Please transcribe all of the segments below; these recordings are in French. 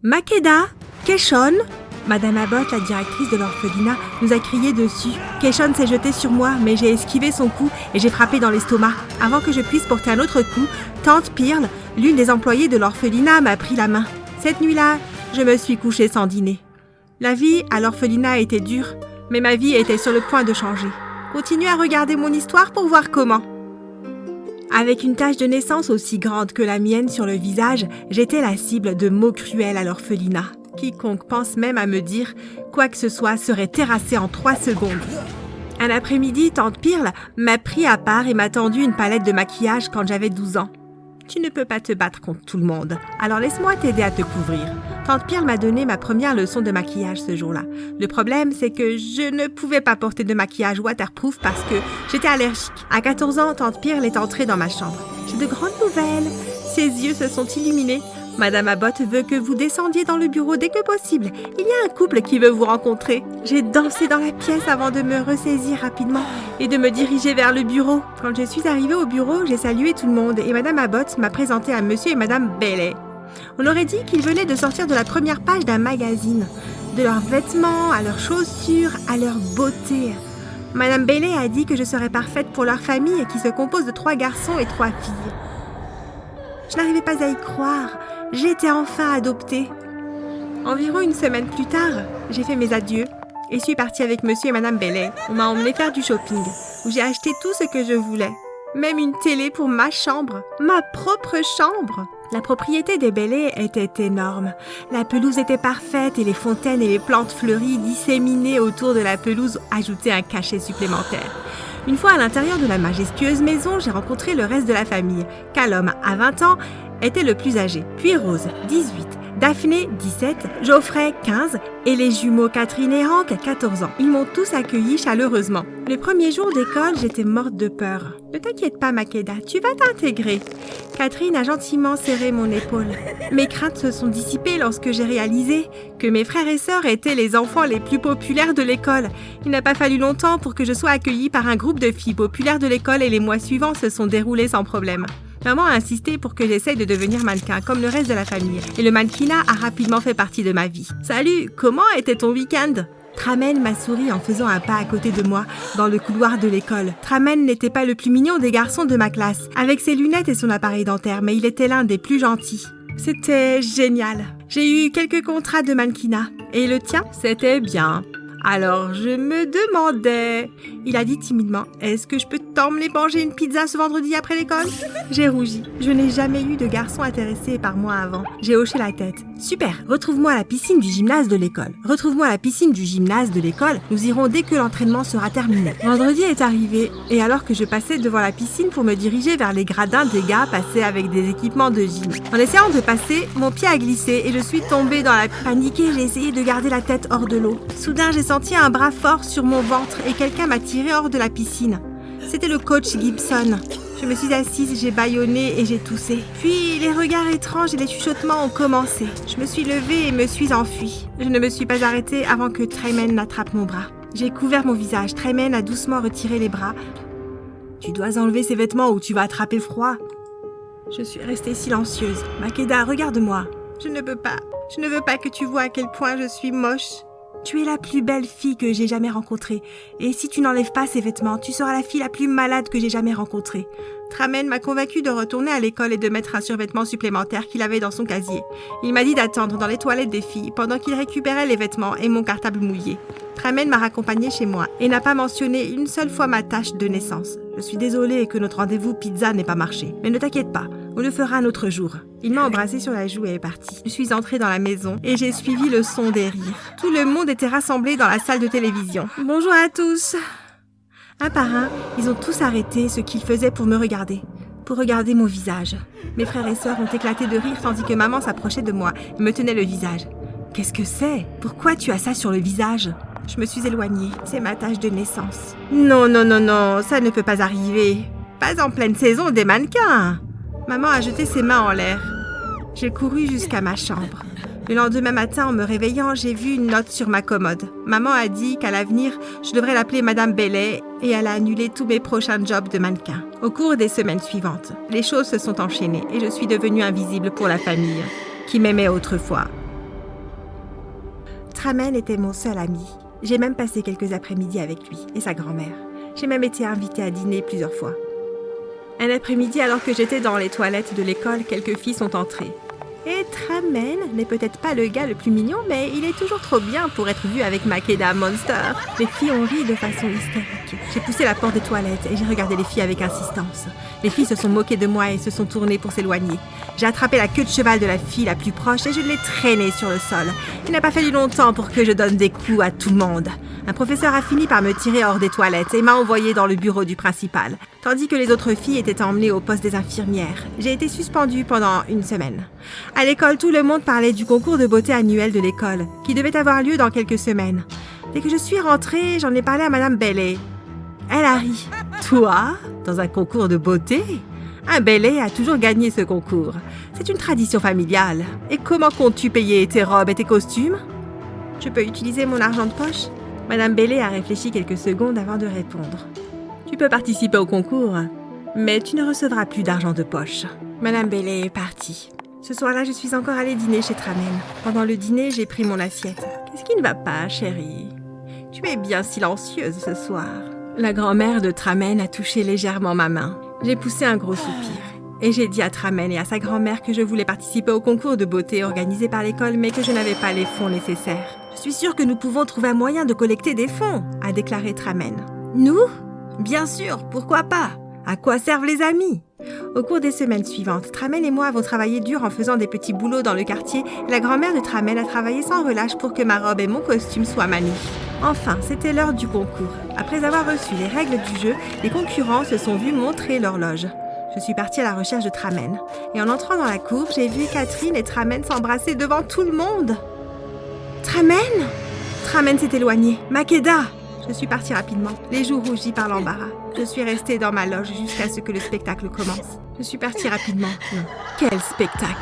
Makeda, Keshon. Madame Abbott, la directrice de l'orphelinat, nous a crié dessus. Keshon s'est jeté sur moi, mais j'ai esquivé son coup et j'ai frappé dans l'estomac. Avant que je puisse porter un autre coup, Tante Pearl, l'une des employées de l'orphelinat, m'a pris la main. Cette nuit-là, je me suis couchée sans dîner. La vie à l'orphelinat était dure, mais ma vie était sur le point de changer. Continuez à regarder mon histoire pour voir comment. Avec une tache de naissance aussi grande que la mienne sur le visage, j'étais la cible de mots cruels à l'orphelinat. Quiconque pense même à me dire quoi que ce soit serait terrassé en 3 secondes. Un après-midi, Tante Pearl m'a pris à part et m'a tendu une palette de maquillage quand j'avais 12 ans. Tu ne peux pas te battre contre tout le monde, alors laisse-moi t'aider à te couvrir. Tante Pearl m'a donné ma première leçon de maquillage ce jour-là. Le problème, c'est que je ne pouvais pas porter de maquillage waterproof parce que j'étais allergique. À 14 ans, Tante Pearl est entrée dans ma chambre. J'ai de grandes nouvelles. Ses yeux se sont illuminés. Madame Abbott veut que vous descendiez dans le bureau dès que possible. Il y a un couple qui veut vous rencontrer. J'ai dansé dans la pièce avant de me ressaisir rapidement et de me diriger vers le bureau. Quand je suis arrivée au bureau, j'ai salué tout le monde et Madame Abbott m'a présenté à Monsieur et Madame Bailey. On aurait dit qu'ils venaient de sortir de la première page d'un magazine. De leurs vêtements, à leurs chaussures, à leur beauté. Madame Bailey a dit que je serais parfaite pour leur famille qui se compose de 3 garçons et 3 filles. Je n'arrivais pas à y croire. J'étais enfin adoptée. Environ une semaine plus tard, j'ai fait mes adieux et suis partie avec Monsieur et Madame Bailey. On m'a emmené faire du shopping, où j'ai acheté tout ce que je voulais. Même une télé pour ma chambre, ma propre chambre. La propriété des Bailey était énorme. La pelouse était parfaite et les fontaines et les plantes fleuries disséminées autour de la pelouse ajoutaient un cachet supplémentaire. Une fois à l'intérieur de la majestueuse maison, j'ai rencontré le reste de la famille. Callum, à 20 ans, était le plus âgé, puis Rose, 18, Daphné, 17, Geoffrey, 15, et les jumeaux Catherine et Hank, 14 ans. Ils m'ont tous accueilli chaleureusement. Le premier jour d'école, j'étais morte de peur. Ne t'inquiète pas, Makeda, tu vas t'intégrer. Catherine a gentiment serré mon épaule. Mes craintes se sont dissipées lorsque j'ai réalisé que mes frères et sœurs étaient les enfants les plus populaires de l'école. Il n'a pas fallu longtemps pour que je sois accueillie par un groupe de filles populaires de l'école et les mois suivants se sont déroulés sans problème. Maman a insisté pour que j'essaye de devenir mannequin, comme le reste de la famille. Et le mannequinat a rapidement fait partie de ma vie. Salut, comment était ton week-end? Tramen m'a souri en faisant un pas à côté de moi, dans le couloir de l'école. Tramen n'était pas le plus mignon des garçons de ma classe, avec ses lunettes et son appareil dentaire, mais il était l'un des plus gentils. C'était génial. J'ai eu quelques contrats de mannequinat. Et le tien? C'était bien. Alors, je me demandais... Il a dit timidement, est-ce que je peux t'emmener manger une pizza ce vendredi après l'école? J'ai rougi. Je n'ai jamais eu de garçon intéressé par moi avant. J'ai hoché la tête. Super, retrouve-moi à la piscine du gymnase de l'école. Retrouve-moi à la piscine du gymnase de l'école. Nous irons dès que l'entraînement sera terminé. Vendredi est arrivé, et alors que je passais devant la piscine pour me diriger vers les gradins des gars passés avec des équipements de gym. En essayant de passer, mon pied a glissé et je suis tombée dans la paniquée. J'ai essayé de garder la tête hors de l'eau. Soudain, j'ai senti un bras fort sur mon ventre et quelqu'un m'a tiré hors de la piscine. C'était le coach Gibson. Je me suis assise, j'ai bâillonné et j'ai toussé. Puis les regards étranges et les chuchotements ont commencé. Je me suis levée et me suis enfuie. Je ne me suis pas arrêtée avant que Tremaine n'attrape mon bras. J'ai couvert mon visage. Tremaine a doucement retiré les bras. Tu dois enlever ces vêtements ou tu vas attraper froid. Je suis restée silencieuse. Makeda, regarde-moi. Je ne peux pas. Je ne veux pas que tu vois à quel point je suis moche. Tu es la plus belle fille que j'ai jamais rencontrée. Et si tu n'enlèves pas ces vêtements, tu seras la fille la plus malade que j'ai jamais rencontrée. Tramen m'a convaincue de retourner à l'école et de mettre un survêtement supplémentaire qu'il avait dans son casier. Il m'a dit d'attendre dans les toilettes des filles pendant qu'il récupérait les vêtements et mon cartable mouillé. Tramen m'a raccompagnée chez moi et n'a pas mentionné une seule fois ma tâche de naissance. Je suis désolée que notre rendez-vous pizza n'ait pas marché. Mais ne t'inquiète pas, on le fera un autre jour. Il m'a embrassée sur la joue et est parti. Je suis entrée dans la maison et j'ai suivi le son des rires. Tout le monde était rassemblé dans la salle de télévision. Bonjour à tous. Un par un, ils ont tous arrêté ce qu'ils faisaient pour me regarder. Pour regarder mon visage. Mes frères et sœurs ont éclaté de rire tandis que maman s'approchait de moi et me tenait le visage. Qu'est-ce que c'est? Pourquoi tu as ça sur le visage? Je me suis éloignée. C'est ma tâche de naissance. Non, non, non, non, ça ne peut pas arriver. Pas en pleine saison des mannequins. Maman a jeté ses mains en l'air. J'ai couru jusqu'à ma chambre. Le lendemain matin, en me réveillant, j'ai vu une note sur ma commode. Maman a dit qu'à l'avenir, je devrais l'appeler Madame Bailey et elle a annulé tous mes prochains jobs de mannequin. Au cours des semaines suivantes, les choses se sont enchaînées et je suis devenue invisible pour la famille qui m'aimait autrefois. Tramen était mon seul ami. J'ai même passé quelques après-midi avec lui et sa grand-mère. J'ai même été invitée à dîner plusieurs fois. Un après-midi, alors que j'étais dans les toilettes de l'école, quelques filles sont entrées. Et Tramen n'est peut-être pas le gars le plus mignon, mais il est toujours trop bien pour être vu avec Makeda Monster. Les filles ont ri de façon hystérique. J'ai poussé la porte des toilettes et j'ai regardé les filles avec insistance. Les filles se sont moquées de moi et se sont tournées pour s'éloigner. J'ai attrapé la queue de cheval de la fille la plus proche et je l'ai traînée sur le sol. Il n'a pas fallu longtemps pour que je donne des coups à tout le monde. Un professeur a fini par me tirer hors des toilettes et m'a envoyé dans le bureau du principal, tandis que les autres filles étaient emmenées au poste des infirmières. J'ai été suspendue pendant une semaine. À l'école, tout le monde parlait du concours de beauté annuel de l'école, qui devait avoir lieu dans quelques semaines. Dès que je suis rentrée, j'en ai parlé à Madame Bailey. Elle a ri. Toi, dans un concours de beauté? Un Bailey a toujours gagné ce concours. C'est une tradition familiale. Et comment comptes-tu payer tes robes et tes costumes? Je peux utiliser mon argent de poche? Madame Bailey a réfléchi quelques secondes avant de répondre. Tu peux participer au concours, mais tu ne recevras plus d'argent de poche. Madame Bailey est partie. Ce soir-là, je suis encore allée dîner chez Tramen. Pendant le dîner, j'ai pris mon assiette. Qu'est-ce qui ne va pas, chérie? Tu es bien silencieuse ce soir. La grand-mère de Tramen a touché légèrement ma main. J'ai poussé un gros soupir. Et j'ai dit à Tramen et à sa grand-mère que je voulais participer au concours de beauté organisé par l'école, mais que je n'avais pas les fonds nécessaires. Je suis sûre que nous pouvons trouver un moyen de collecter des fonds, a déclaré Tramen. Nous? Bien sûr, pourquoi pas? À quoi servent les amis? Au cours des semaines suivantes, Tramen et moi avons travaillé dur en faisant des petits boulots dans le quartier et la grand-mère de Tramen a travaillé sans relâche pour que ma robe et mon costume soient magnifiques. Enfin, c'était l'heure du concours. Après avoir reçu les règles du jeu, les concurrents se sont vus montrer l'horloge. Je suis partie à la recherche de Tramen. Et en entrant dans la cour, j'ai vu Catherine et Tramen s'embrasser devant tout le monde. Tramen? Tramen s'est éloignée. Makeda! Je suis partie rapidement, les joues rougies par l'embarras. Je suis restée dans ma loge jusqu'à ce que le spectacle commence. Je suis partie rapidement. Non. Quel spectacle!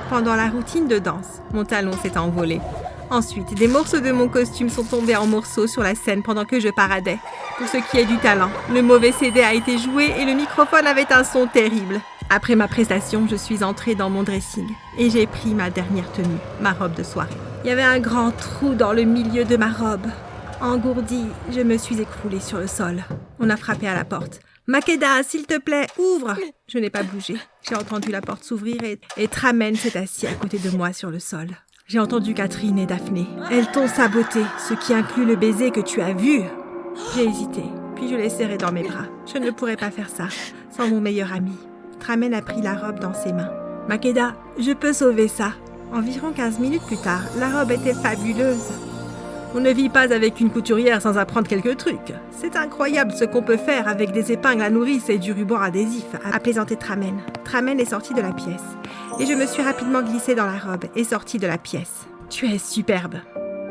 Pendant la routine de danse, mon talon s'est envolé. Ensuite, des morceaux de mon costume sont tombés en morceaux sur la scène pendant que je paradais. Pour ce qui est du talent, le mauvais CD a été joué et le microphone avait un son terrible. Après ma prestation, je suis entrée dans mon dressing et j'ai pris ma dernière tenue, ma robe de soirée. Il y avait un grand trou dans le milieu de ma robe. Engourdie, je me suis écroulée sur le sol. On a frappé à la porte. « Makeda, s'il te plaît, ouvre !» Je n'ai pas bougé. J'ai entendu la porte s'ouvrir et Tramen s'est assis à côté de moi sur le sol. J'ai entendu Catherine et Daphné. Elles t'ont saboté, ce qui inclut le baiser que tu as vu. J'ai hésité, puis je l'ai serré dans mes bras. Je ne pourrais pas faire ça sans mon meilleur ami. Tramen a pris la robe dans ses mains. « Makeda, je peux sauver ça. » Environ 15 minutes plus tard, la robe était fabuleuse. On ne vit pas avec une couturière sans apprendre quelques trucs. C'est incroyable ce qu'on peut faire avec des épingles à nourrice et du ruban adhésif, a plaisanté Tramen. Tramen est sortie de la pièce. Et je me suis rapidement glissée dans la robe et sortie de la pièce. Tu es superbe.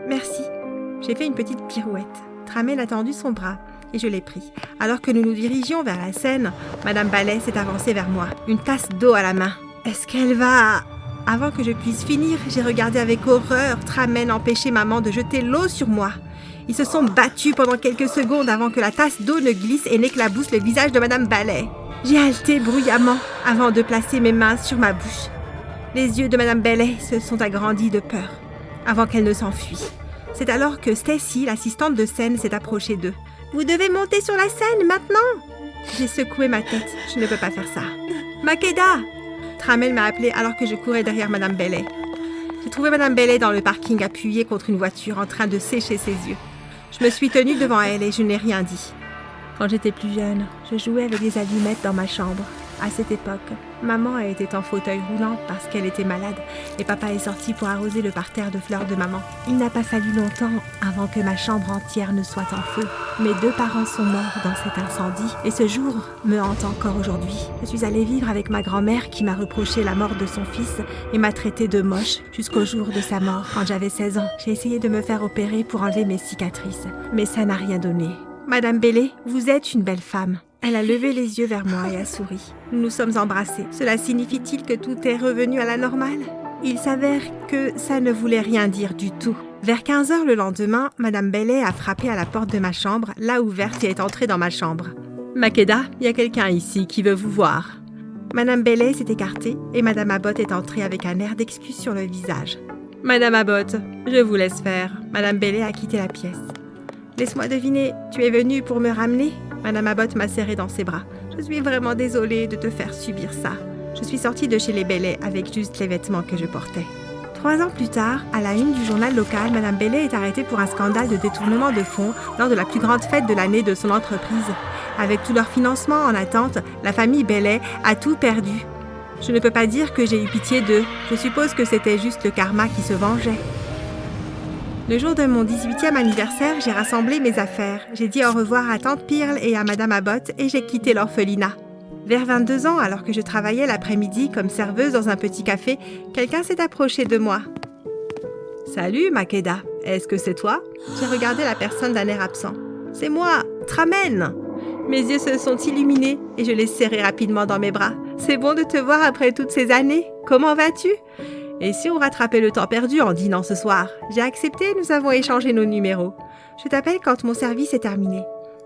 Merci. J'ai fait une petite pirouette. Tramen a tendu son bras et je l'ai pris. Alors que nous nous dirigions vers la scène, Madame Bailey s'est avancée vers moi, une tasse d'eau à la main. Est-ce qu'elle va... Avant que je puisse finir, j'ai regardé avec horreur Tramen empêcher maman de jeter l'eau sur moi. Ils se sont battus pendant quelques secondes avant que la tasse d'eau ne glisse et n'éclabousse le visage de Madame Bailey. J'ai haleté bruyamment avant de placer mes mains sur ma bouche. Les yeux de Madame Bailey se sont agrandis de peur, avant qu'elle ne s'enfuit. C'est alors que Stacy, l'assistante de scène, s'est approchée d'eux. « Vous devez monter sur la scène maintenant !» J'ai secoué ma tête. Je ne peux pas faire ça. « Makeda !» Tramen m'a appelée alors que je courais derrière Madame Bailey. J'ai trouvé Madame Bailey dans le parking appuyée contre une voiture en train de sécher ses yeux. Je me suis tenue devant elle et je n'ai rien dit. Quand j'étais plus jeune, je jouais avec des allumettes dans ma chambre. À cette époque, maman était en fauteuil roulant parce qu'elle était malade et papa est sorti pour arroser le parterre de fleurs de maman. Il n'a pas fallu longtemps avant que ma chambre entière ne soit en feu. Mes 2 parents sont morts dans cet incendie et ce jour me hante encore aujourd'hui. Je suis allée vivre avec ma grand-mère qui m'a reproché la mort de son fils et m'a traitée de moche jusqu'au jour de sa mort quand j'avais 16 ans. J'ai essayé de me faire opérer pour enlever mes cicatrices, mais ça n'a rien donné. Madame Bailey, vous êtes une belle femme. Elle a levé les yeux vers moi et a souri. Nous nous sommes embrassés. Cela signifie-t-il que tout est revenu à la normale? Il s'avère que ça ne voulait rien dire du tout. Vers 15 heures le lendemain, Madame Bailey a frappé à la porte de ma chambre, l'a ouverte et est entrée dans ma chambre. « Makeda, il y a quelqu'un ici qui veut vous voir. » Madame Bailey s'est écartée et Madame Abbott est entrée avec un air d'excuse sur le visage. « Madame Abbott, je vous laisse faire. Madame Bailey a quitté la pièce. Laisse-moi deviner, tu es venue pour me ramener? Madame Abbott m'a serré dans ses bras. Je suis vraiment désolée de te faire subir ça. Je suis sortie de chez les Bailey avec juste les vêtements que je portais. 3 ans plus tard, à la une du journal local, Madame Bailey est arrêtée pour un scandale de détournement de fonds lors de la plus grande fête de l'année de son entreprise. Avec tout leur financement en attente, la famille Bailey a tout perdu. Je ne peux pas dire que j'ai eu pitié d'eux. Je suppose que c'était juste le karma qui se vengeait. Le jour de mon 18e anniversaire, j'ai rassemblé mes affaires. J'ai dit au revoir à Tante Pearl et à Madame Abbott et j'ai quitté l'orphelinat. Vers 22 ans, alors que je travaillais l'après-midi comme serveuse dans un petit café, quelqu'un s'est approché de moi. « Salut, Makeda. Est-ce que c'est toi ?» J'ai regardé la personne d'un air absent. « C'est moi, Tramen !» Mes yeux se sont illuminés et je l'ai serré rapidement dans mes bras. « C'est bon de te voir après toutes ces années. Comment vas-tu ?» Et si on rattrapait le temps perdu en dînant ce soir? J'ai accepté et nous avons échangé nos numéros. Je t'appelle quand mon service est terminé.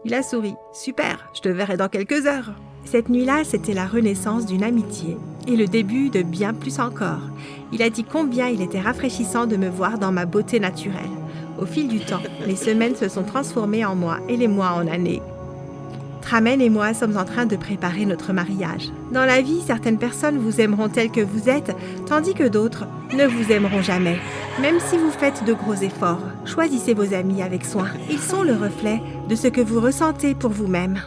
Il a souri. Super, je te verrai dans quelques heures. Cette nuit-là, c'était la renaissance d'une amitié et le début de bien plus encore. Il a dit combien il était rafraîchissant de me voir dans ma beauté naturelle. Au fil du temps, les semaines se sont transformées en mois et les mois en années. Tramen et moi sommes en train de préparer notre mariage. Dans la vie, certaines personnes vous aimeront telles que vous êtes, tandis que d'autres ne vous aimeront jamais. Même si vous faites de gros efforts, choisissez vos amis avec soin. Ils sont le reflet de ce que vous ressentez pour vous-même.